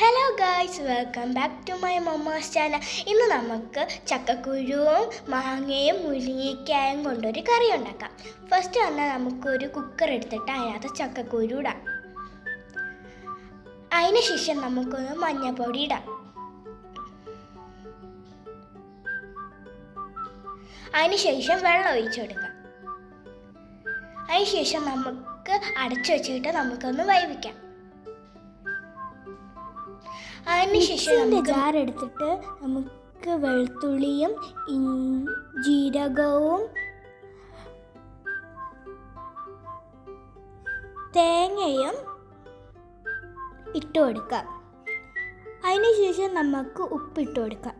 Hello guys, welcome back to my mamma's channel. ഇന്ന് നമുക്ക് ചക്കക്കുരുവും മാങ്ങയും മുരിങ്ങയ്ക്കായും കൊണ്ടൊരു കറി ഉണ്ടാക്കാം. ഫസ്റ്റ് തന്നെ നമുക്കൊരു കുക്കർ എടുത്തിട്ട് അതിനകത്ത് ചക്കക്കുരു ഇടാം. അതിന് ശേഷം നമുക്കൊന്ന് മഞ്ഞൾപ്പൊടി ഇടാം. അതിന് ശേഷം വെള്ളം ഒഴിച്ചെടുക്കാം. അതിന് ശേഷം നമുക്ക് അടച്ചു വെച്ചിട്ട് നമുക്കൊന്ന് വേവിക്കാം. അതിനുശേഷം ജാർ എടുത്തിട്ട് നമുക്ക് വെളുത്തുള്ളിയും ജീരകവും തേങ്ങയും ഇട്ട് കൊടുക്കാം. അതിനുശേഷം നമുക്ക് ഉപ്പിട്ട് കൊടുക്കാം.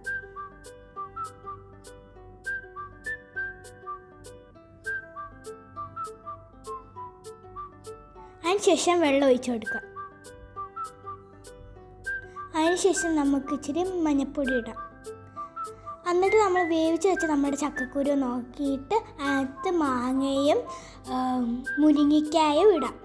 അതിനുശേഷം വെള്ളം ഒഴിച്ചു കൊടുക്കാം. അതിനുശേഷം നമുക്ക് ഇച്ചിരി മഞ്ഞൾപ്പൊടി ഇടാം. എന്നിട്ട് നമ്മൾ വേവിച്ച് വെച്ച് നമ്മുടെ ചക്കക്കുരു നോക്കിയിട്ട് അതിനകത്ത് മാങ്ങയും മുരിങ്ങയ്ക്കായും ഇടാം.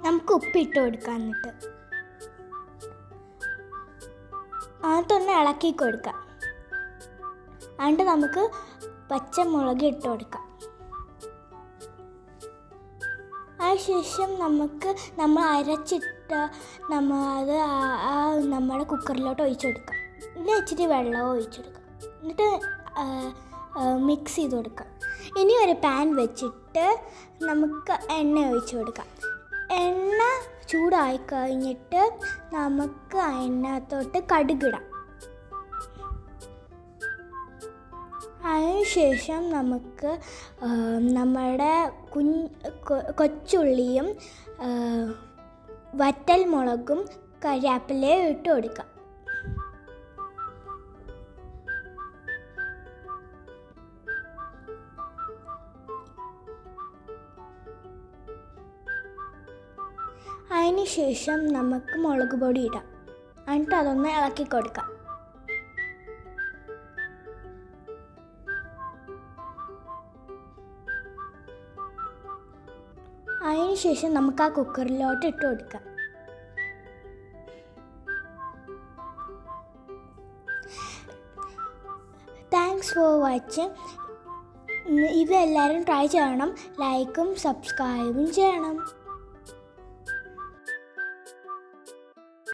നമുക്ക് ഉപ്പിട്ട് കൊടുക്കാം. എന്നിട്ടൊന്ന് ഇളക്കി കൊടുക്കാം. എന്നിട്ട് നമുക്ക് പച്ചമുളക് ഇട്ട് കൊടുക്കാം. അതിനുശേഷം നമ്മൾ അരച്ചിട്ട നമ്മുടെ കുക്കറിലോട്ട് ഒഴിച്ചു കൊടുക്കാം. പിന്നെ ഇച്ചിരി വെള്ളവും ഒഴിച്ചു കൊടുക്കാം. എന്നിട്ട് മിക്സ് ചെയ്ത് കൊടുക്കാം. ഇനി ഒരു പാൻ വെച്ചിട്ട് നമുക്ക് എണ്ണ ഒഴിച്ചു കൊടുക്കാം. എണ്ണ ചൂടായി കഴിഞ്ഞിട്ട് നമുക്ക് അതിനകത്തോട്ട് കടുകിടാം. അതിനുശേഷം നമുക്ക് നമ്മുടെ കൊച്ചുള്ളിയും വറ്റൽ മുളകും കരിവേപ്പിലയും ഇട്ട് കൊടുക്കാം. അതിനുശേഷം നമുക്ക് മുളക് പൊടി ഇടാം. എന്നിട്ട് അതൊന്ന് ഇളക്കി കൊടുക്കാം. അതിനുശേഷം നമുക്ക് ആ കുക്കറിലോട്ട് ഇട്ട് കൊടുക്കാം. Thanks for watching. ഇതെല്ലാവരും ട്രൈ ചെയ്യണം. ലൈക്കും സബ്സ്ക്രൈബും ചെയ്യണം.